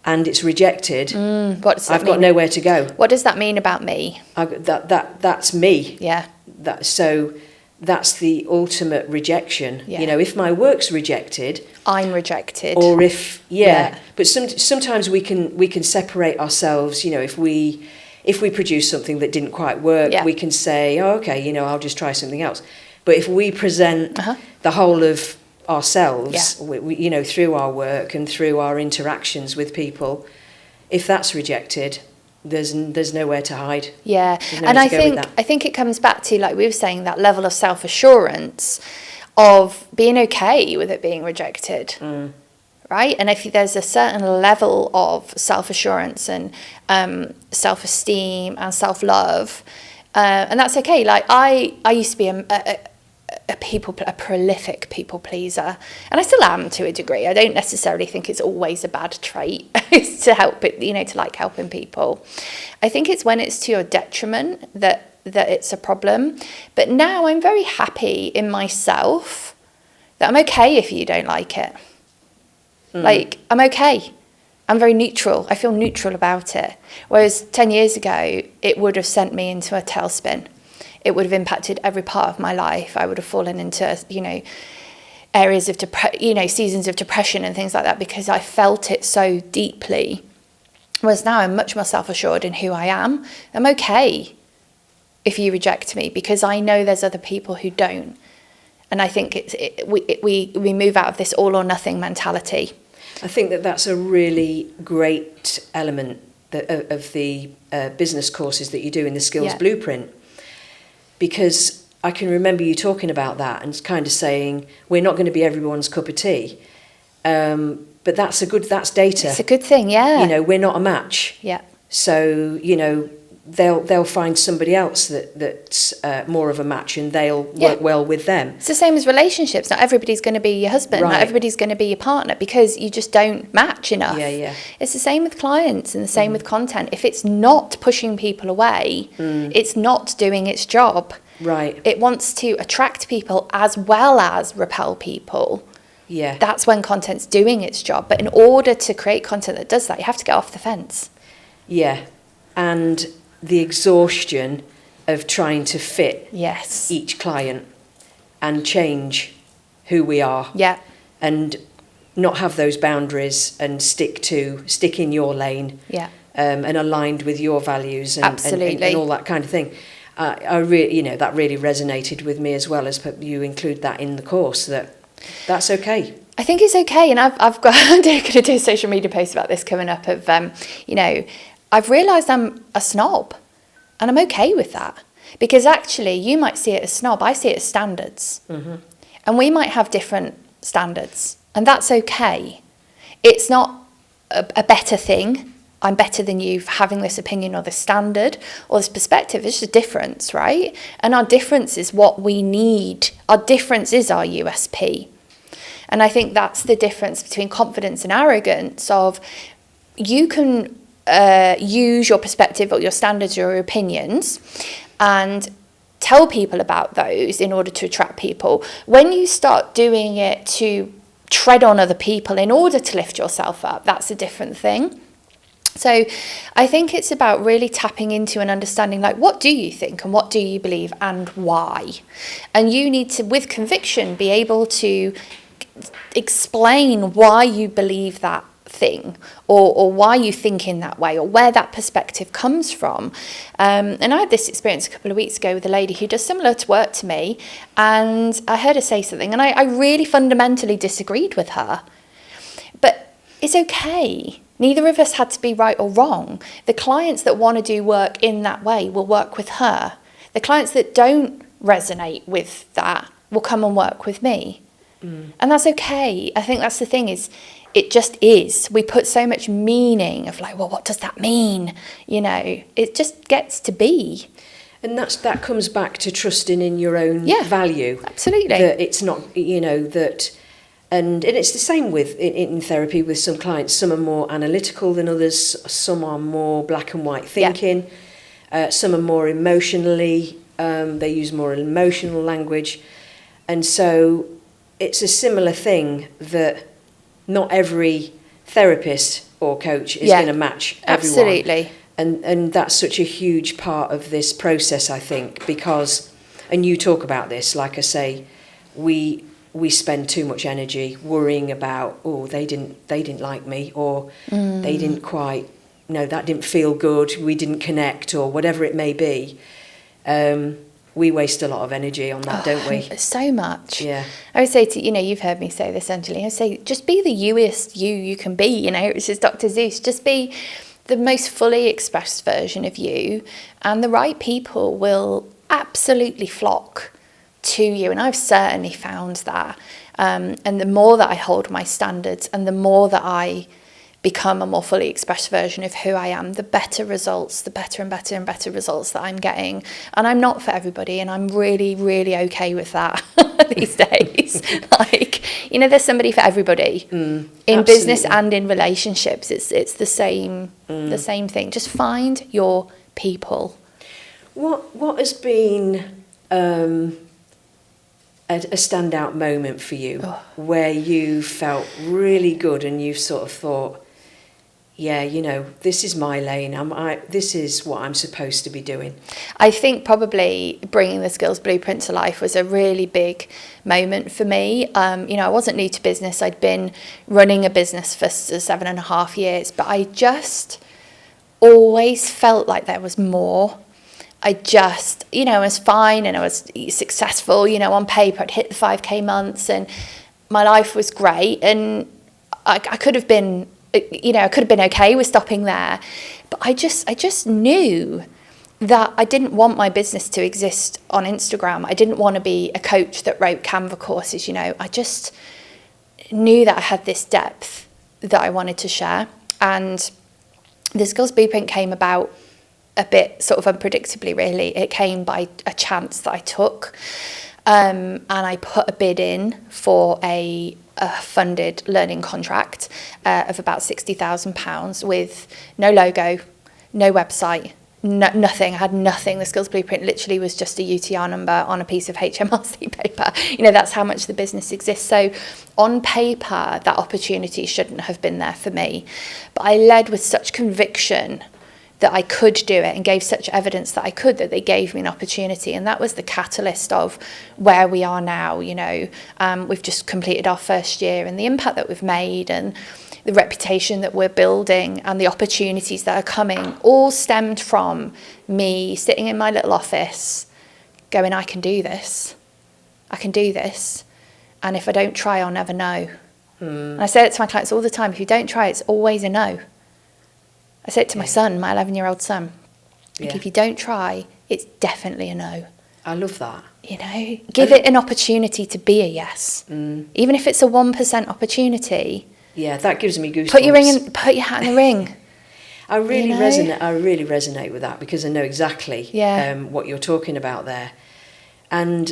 S1: and it's rejected,
S2: what does that
S1: I've got nowhere to go.
S2: What does that mean about me?
S1: That's me.
S2: Yeah.
S1: So that's the ultimate rejection.
S2: Yeah.
S1: If my work's rejected,
S2: I'm rejected.
S1: or if but sometimes we can separate ourselves. If we produce something that didn't quite work, we can say, oh, okay, I'll just try something else. But if we present the whole of ourselves, through our work and through our interactions with people, if that's rejected, there's nowhere to hide.
S2: Yeah, and I think it comes back to, like we were saying, that level of self-assurance of being okay with it being rejected, right? And if there's a certain level of self-assurance and self-esteem and self-love, and that's okay. Like I used to be a prolific people pleaser, and I still am to a degree. I don't necessarily think it's always a bad trait to help it, to like helping people. I think it's when it's to your detriment that it's a problem. But now I'm very happy in myself that I'm okay if you don't like it. Like, I'm okay. I'm very neutral. I feel neutral about it. Whereas 10 years ago, it would have sent me into a tailspin. It would have impacted every part of my life. I would have fallen into, areas of seasons of depression and things like that, because I felt it so deeply. Whereas now I'm much more self-assured in who I am. I'm okay if you reject me, because I know there's other people who don't. And I think we move out of this all or nothing mentality.
S1: I think that's a really great element of the business courses that you do in the Skills Blueprint. Because I can remember you talking about that and kind of saying, we're not going to be everyone's cup of tea. But that's data.
S2: It's a good thing, yeah.
S1: You know, we're not a match.
S2: Yeah.
S1: So, you know, they'll find somebody else that's more of a match, and they'll work well with them.
S2: It's the same as relationships. Not everybody's going to be your husband.
S1: Right.
S2: Not everybody's going to be your partner, because you just don't match enough.
S1: Yeah.
S2: It's the same with clients and the same with content. If it's not pushing people away, it's not doing its job.
S1: Right.
S2: It wants to attract people as well as repel people.
S1: Yeah.
S2: That's when content's doing its job. But in order to create content that does that, you have to get off the fence.
S1: Yeah. And the exhaustion of trying to fit each client and change who we are.
S2: Yeah.
S1: And not have those boundaries and stick in your lane.
S2: Yeah.
S1: And aligned with your values and all that kind of thing. I really, you know, that really resonated with me as well, as you include that in the course, that's okay.
S2: I think it's okay, and I'm going to do a social media post about this coming up. Of you know, I've realised I'm a snob, and I'm okay with that, because actually you might see it as snob, I see it as standards, and we might have different standards, and that's okay. It's not a better thing. I'm better than you for having this opinion or this standard or this perspective. It's just a difference, right? And our difference is what we need. Our difference is our USP. And I think that's the difference between confidence and arrogance. Of you can use your perspective or your standards or your opinions and tell people about those in order to attract people. When you start doing it to tread on other people in order to lift yourself up, that's a different thing. So I think it's about really tapping into and understanding, like, what do you think and what do you believe and why? And you need to, with conviction, be able to explain why you believe that thing, or why you think in that way, or where that perspective comes from. And I had this experience a couple of weeks ago with a lady who does similar to work to me, and I heard her say something, and I really fundamentally disagreed with her. But it's okay. Neither of us had to be right or wrong. The clients that want to do work in that way will work with her. The clients that don't resonate with that will come and work with me. And that's okay. I think that's the thing, is it just is. We put so much meaning of, like, well, what does that mean? You know, it just gets to be.
S1: And that comes back to trusting in your own value.
S2: Absolutely.
S1: That it's not, you know, that... And it's the same with in therapy with some clients. Some are more analytical than others. Some are more black and white thinking. Some are more emotionally. They use more emotional language. And so it's a similar thing, that not every therapist or coach is going to match everyone.
S2: Absolutely.
S1: And that's such a huge part of this process, I think, because, and you talk about this, like I say, we spend too much energy worrying about, oh, they didn't like me, or they didn't quite, no, that didn't feel good, we didn't connect, or whatever it may be. We waste a lot of energy on that, don't we?
S2: So much.
S1: Yeah.
S2: I would say to, you know, you've heard me say this, Angeline, I would say, just be the youest you can be, you know, which is Dr. Zeus. Just be the most fully expressed version of you, and the right people will absolutely flock to you. And I've certainly found that. And the more that I hold my standards, and the more that I become a more fully expressed version of who I am, the better results, the better and better and better results that I'm getting. And I'm not for everybody, and I'm really, really okay with that these days. Like, you know, there's somebody for everybody in
S1: absolutely.
S2: Business and in relationships. It's the same thing. Just find your people.
S1: What has been a standout moment for you where you felt really good and you sort of thought, yeah, you know, this is my lane. This is what I'm supposed to be doing?
S2: I think probably bringing the Skills Blueprint to life was a really big moment for me. You know, I wasn't new to business. I'd been running a business for 7.5 years, but I just always felt like there was more. I just, you know, I was fine and I was successful, you know, on paper. I'd hit the 5K months and my life was great, and I could have been, you know, I could have been okay with stopping there. But I just knew that I didn't want my business to exist on Instagram. I didn't want to be a coach that wrote Canva courses, you know. I just knew that I had this depth that I wanted to share. And the Skills Blueprint came about a bit sort of unpredictably, really. It came by a chance that I took. And I put a bid in for a funded learning contract of about £60,000 with no logo, no website, nothing. I had nothing. The Skills Blueprint literally was just a UTR number on a piece of HMRC paper. You know, that's how much the business exists. So on paper, that opportunity shouldn't have been there for me. But I led with such conviction that I could do it, and gave such evidence that I could, that they gave me an opportunity. And that was the catalyst of where we are now. You know, we've just completed our first year, and the impact that we've made, and the reputation that we're building, and the opportunities that are coming, all stemmed from me sitting in my little office going, I can do this. I can do this. And if I don't try, I'll never know. And I say it to my clients all the time. If you don't try, it's always a no. I say it to my son, my 11-year-old son. Like, if you don't try, it's definitely a no.
S1: I love that.
S2: You know, give it an opportunity to be a yes. Even if it's a 1% opportunity.
S1: Yeah, that gives me goosebumps.
S2: Put your hat in the ring.
S1: I really resonate with that, because I know exactly what you're talking about there. And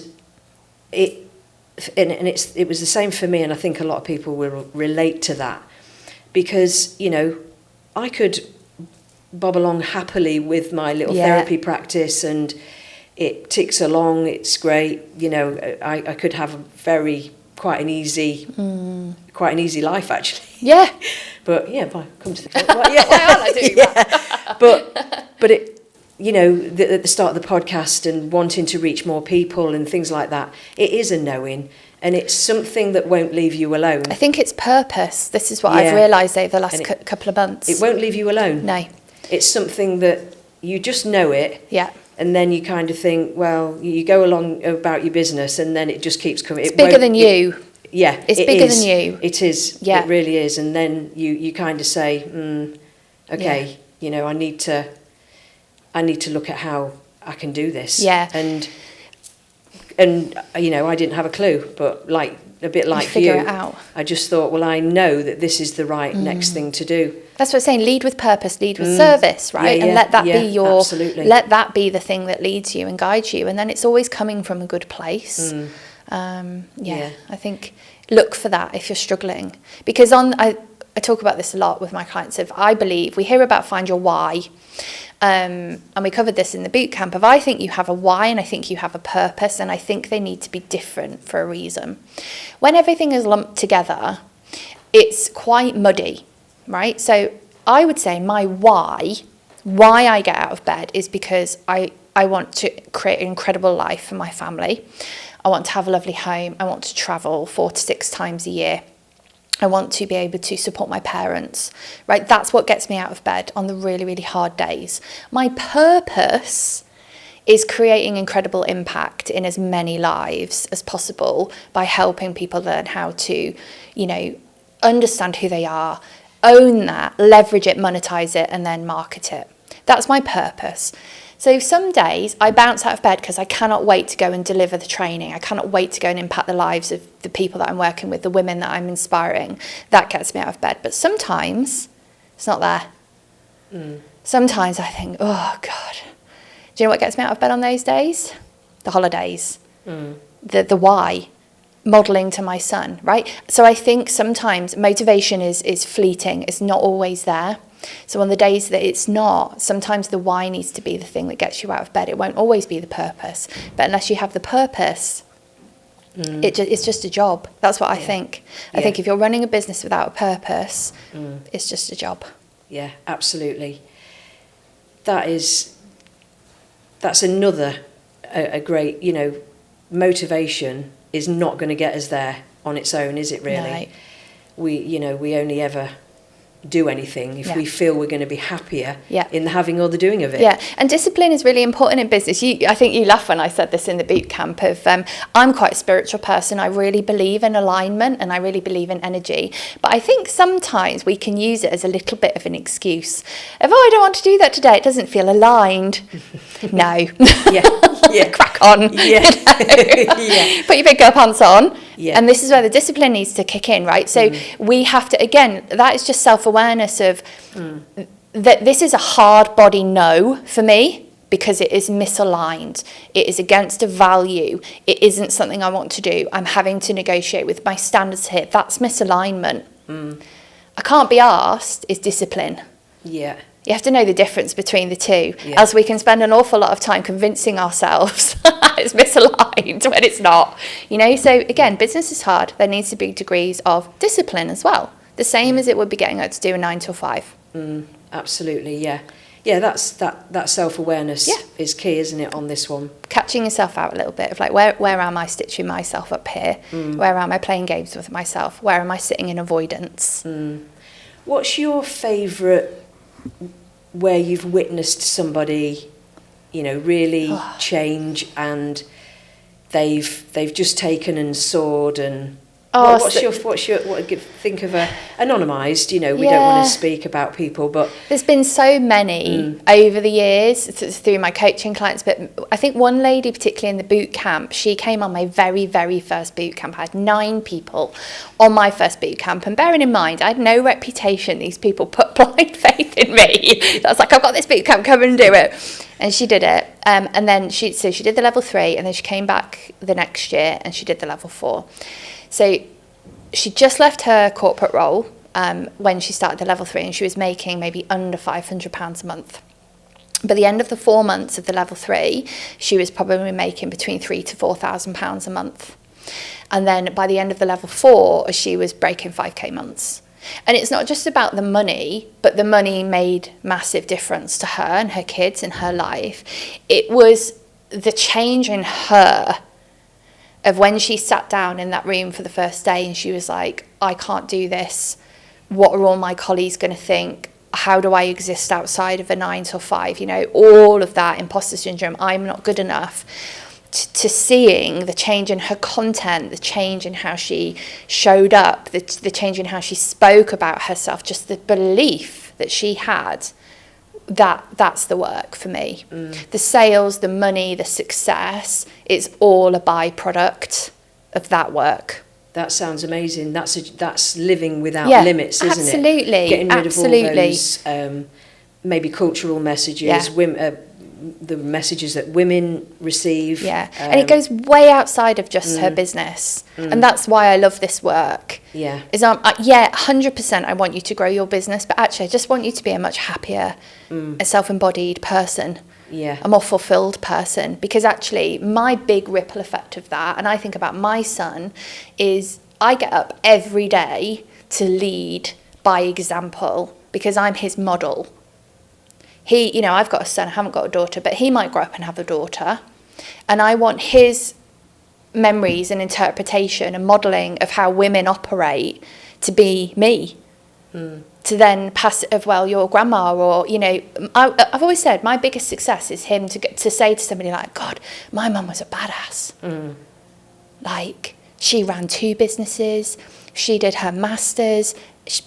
S1: it was the same for me, and I think a lot of people will relate to that, because, you know, I could bob along happily with my little therapy practice, and it ticks along, it's great. You know, I could have quite an easy life, actually. Yeah. But come to the point. Well,
S2: I do.
S1: Yeah. But it, you know, at the start of the podcast, and wanting to reach more people and things like that, it is a knowing. And it's something that won't leave you alone.
S2: I think it's purpose. This is what I've realised over the last couple of months.
S1: It won't leave you alone.
S2: No.
S1: It's something that you just know it.
S2: Yeah.
S1: And then you kind of think, well, you go along about your business, and then it just keeps coming.
S2: It's bigger than you.
S1: It's
S2: bigger than you.
S1: It is. Yeah. It really is. And then you kind of say, okay, you know, I need to look at how I can do this.
S2: Yeah.
S1: And you know, I didn't have a clue, but a bit like you,
S2: figure it out.
S1: I just thought, well, I know that this is the right next thing to do.
S2: That's what I'm saying. Lead with purpose, lead with service, right? And let that be
S1: absolutely.
S2: Let that be the thing that leads you and guides you. And then it's always coming from a good place. I think look for that if you're struggling, because I talk about this a lot with my clients. If I believe we hear about find your why. And we covered this in the boot camp of, I think you have a why, and I think you have a purpose, and I think they need to be different for a reason. When everything is lumped together, it's quite muddy, right? So I would say my why I get out of bed is because I want to create an incredible life for my family. I want to have a lovely home. I want to travel 4 to 6 times a year. I want to be able to support my parents, right? That's what gets me out of bed on the really, really hard days. My purpose is creating incredible impact in as many lives as possible by helping people learn how to, you know, understand who they are, own that, leverage it, monetize it, and then market it. That's my purpose. So some days I bounce out of bed because I cannot wait to go and deliver the training. I cannot wait to go and impact the lives of the people that I'm working with, the women that I'm inspiring. That gets me out of bed. But sometimes it's not there. Sometimes I think, oh God. Do you know what gets me out of bed on those days? The holidays. The why. Modelling to my son, right? So I think sometimes motivation is fleeting. It's not always there. So on the days that it's not, sometimes the why needs to be the thing that gets you out of bed. It won't always be the purpose. But unless you have the purpose, it's just a job. That's what I think. I think if you're running a business without a purpose, it's just a job.
S1: Yeah, absolutely. That's another a great, you know, motivation is not going to get us there on its own, is it really?
S2: No.
S1: We only ever do anything if we feel we're going to be happier in the having or the doing of it.
S2: Yeah, and discipline is really important in business. I think you laugh when I said this in the boot camp of I'm quite a spiritual person. I really believe in alignment and I really believe in energy. But I think sometimes we can use it as a little bit of an excuse of, I don't want to do that today. It doesn't feel aligned. No. Crack on. Yeah. Put your big girl pants on. Yeah. And this is where the discipline needs to kick in, right? So we have to, again, that is just self-awareness of that this is a hard body no for me because it is misaligned. It is against a value. It isn't something I want to do. I'm having to negotiate with my standards here. That's misalignment. I can't be asked is discipline.
S1: Yeah.
S2: You have to know the difference between the two, as we can spend an awful lot of time convincing ourselves it's misaligned when it's not. So again, business is hard. There needs to be degrees of discipline as well. The same as it would be getting out to do a 9 till 5.
S1: Absolutely, yeah. Yeah, that self-awareness is key, isn't it, on this one?
S2: Catching yourself out a little bit of like, where am I stitching myself up here? Where am I playing games with myself? Where am I sitting in avoidance?
S1: What's your favourite where you've witnessed somebody, really change and they've just taken and soared and think of a anonymised, we don't want to speak about people, but
S2: there's been so many over the years through my coaching clients, but I think one lady particularly in the boot camp, she came on my very, very first boot camp. I had 9 people on my first boot camp, and bearing in mind I had no reputation, these people put blind faith in me. I was like, I've got this boot camp, come and do it. And she did it, and then she did the level 3, and then she came back the next year and she did the level 4. So she just left her corporate role when she started the level 3, and she was making maybe under £500 a month. By the end of the 4 months of the level 3, she was probably making between £3,000 to £4,000 a month. And then by the end of the level 4, she was breaking 5k months. And it's not just about the money, but the money made massive difference to her and her kids and her life. It was the change in her of when she sat down in that room for the first day and she was like, I can't do this. What are all my colleagues going to think? How do I exist outside of a 9 till 5? All of that imposter syndrome, I'm not good enough, to seeing the change in her content, the change in how she showed up, the change in how she spoke about herself, just the belief that she had. That's the work for me. The sales, the money, the success, it's all a byproduct of that work.
S1: That sounds amazing. That's living without limits, isn't
S2: absolutely,
S1: it? Getting rid
S2: absolutely.
S1: of all those maybe cultural messages, the messages that women receive.
S2: And it goes way outside of just her business. And that's why I love this work. Is 100% I want you to grow your business, but actually I just want you to be a much happier, a self-embodied person. A more fulfilled person, because actually my big ripple effect of that, and I think about my son, is I get up every day to lead by example because I'm his model. He, I've got a son, I haven't got a daughter, but he might grow up and have a daughter, and I want his memories and interpretation and modelling of how women operate to be me. To then pass it of, well, your grandma, or, I've always said my biggest success is him to say to somebody like, God, my mum was a badass. Like, she ran 2 businesses, she did her masters,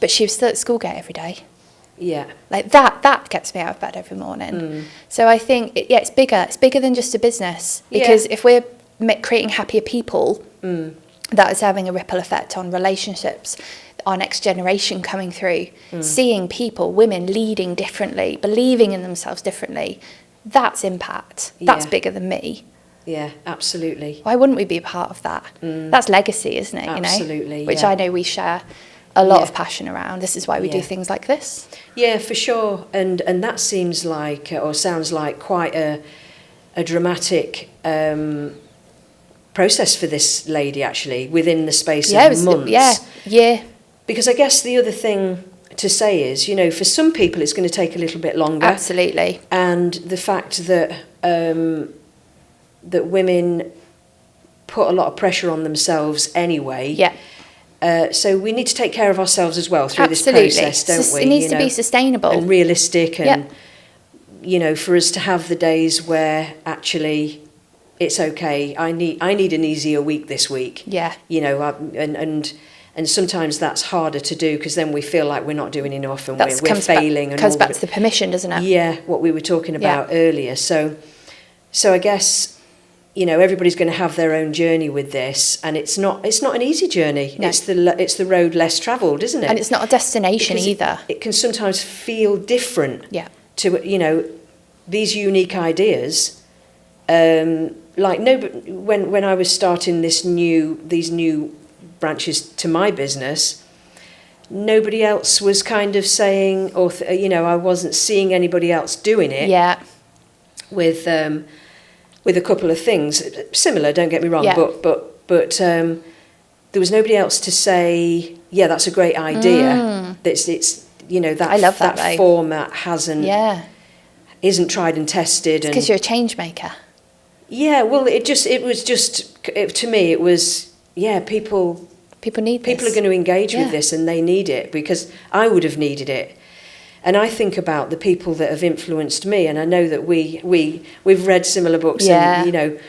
S2: but she was still at Schoolgate every day. Like that gets me out of bed every morning. So I think, it's bigger than just a business, because if we're creating happier people, that is having a ripple effect on relationships, our next generation coming through, seeing people, women leading differently, believing in themselves differently. That's impact. That's bigger than me.
S1: Absolutely.
S2: Why wouldn't we be a part of that? That's legacy, isn't it?
S1: Absolutely.
S2: Which I know we share a lot of passion around. This is why we do things like this.
S1: For sure. And that seems like, or sounds like, quite a dramatic process for this lady, actually, within the space of months. Because I guess the other thing to say is, for some people it's going to take a little bit longer.
S2: Absolutely.
S1: And the fact that that women put a lot of pressure on themselves anyway. So we need to take care of ourselves as well through
S2: Absolutely.
S1: this process, don't we?
S2: It needs to be sustainable.
S1: And realistic, and, for us to have the days where actually it's okay. I need an easier week this week.
S2: Yeah.
S1: And sometimes that's harder to do because then we feel like we're not doing enough and we're failing. And
S2: comes back to the permission, doesn't it?
S1: Yeah, what we were talking about earlier. So I guess, everybody's going to have their own journey with this, and it's not an easy journey. No. It's the road less travelled, isn't it?
S2: And it's not a destination either.
S1: It can sometimes feel different.
S2: Yeah.
S1: To these unique ideas. When I was starting these new branches to my business, nobody else was kind of saying, or I wasn't seeing anybody else doing it.
S2: Yeah.
S1: With a couple of things similar, don't get me wrong, but there was nobody else to say, yeah, that's a great idea. It's that
S2: I love that
S1: format isn't tried and tested.
S2: Because you're a change maker.
S1: Yeah, well, to me it was people need this. People are going to engage with this, and they need it because I would have needed it. And I think about the people that have influenced me, and I know that we've read similar books, and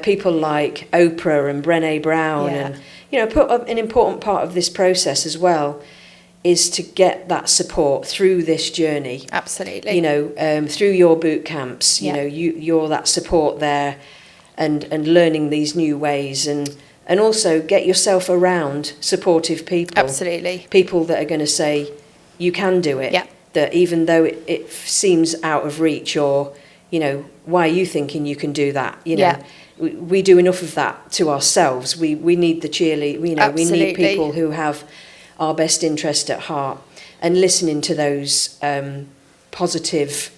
S1: people like Oprah and Brené Brown, and an important part of this process as well is to get that support through this journey.
S2: Absolutely.
S1: Through your boot camps, you're that support there, and learning these new ways, and also get yourself around supportive people.
S2: Absolutely. People
S1: that are going to say, you can do it.
S2: Yeah.
S1: That even though it seems out of reach, or, why are you thinking you can do that? We do enough of that to ourselves. We need the cheerleader, we need people who have our best interest at heart, and listening to those positive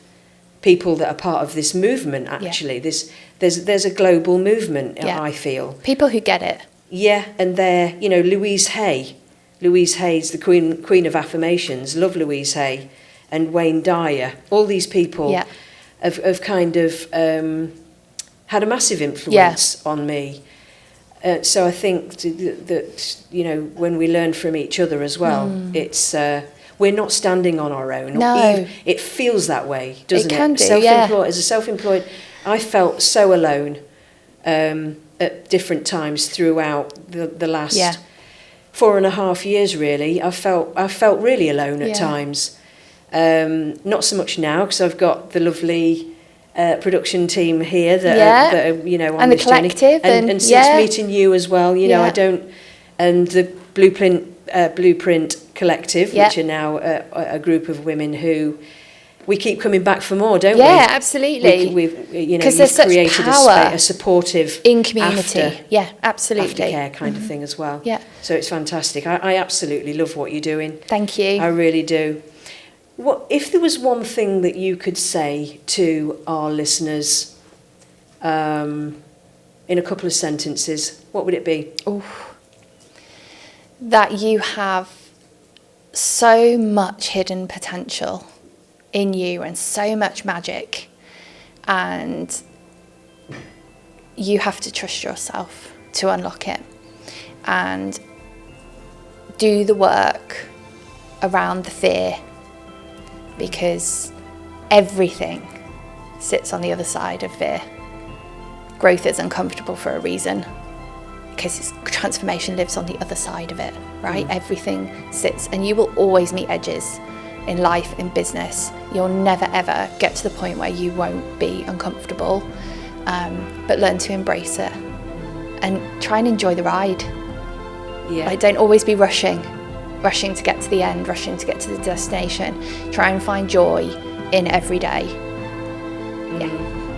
S1: people that are part of this movement. Actually, there's a global movement. I feel
S2: people who get it.
S1: Yeah, and they're Louise Hay, the queen of affirmations. Love Louise Hay, and Wayne Dyer. All these people have kind of had a massive influence on me. So I think that when we learn from each other as well, it's we're not standing on our own.
S2: No.
S1: It feels that way, doesn't it?
S2: Can do,
S1: As a self-employed, I felt so alone at different times throughout the last 4.5 years. Really, I felt really alone at times. Not so much now because I've got the lovely production team here that are on
S2: and
S1: this
S2: the collective
S1: journey. And since meeting you as well, I don't, and the Blueprint Collective, which are now a group of women who we keep coming back for more, don't we?
S2: Yeah, absolutely.
S1: Because there's such created power a supportive
S2: in community. Absolutely.
S1: Aftercare kind of thing as well.
S2: Yeah.
S1: So it's fantastic. I absolutely love what you're doing.
S2: Thank you.
S1: I really do. What if there was one thing that you could say to our listeners in a couple of sentences, what would it be?
S2: That you have so much hidden potential in you and so much magic, and you have to trust yourself to unlock it and do the work around the fear, because everything sits on the other side of fear. Growth is uncomfortable for a reason, because transformation lives on the other side of it, right? Everything sits, and you will always meet edges in life, in business. You'll never ever get to the point where you won't be uncomfortable, but learn to embrace it and try and enjoy the ride. Don't always be rushing to get to the end, rushing to get to the destination. Try and find joy in every day.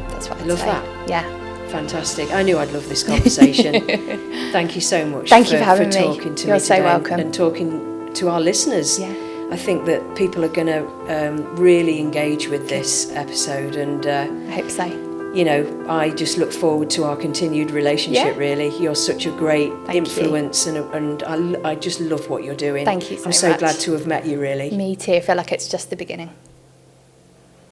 S2: That's what I'd
S1: love
S2: say.
S1: That. Fantastic. I knew I'd love this conversation. Thank you so much.
S2: Thank you for having me.
S1: Talking to
S2: You're
S1: me
S2: so
S1: today
S2: welcome.
S1: and talking to our listeners. I think that people are going to really engage with this episode, and
S2: I hope so.
S1: I just look forward to our continued relationship. Really, you're such a great influence, and I just love what you're doing.
S2: Thank you so much.
S1: I'm so glad to have met you. Really,
S2: me too. I feel like it's just the beginning.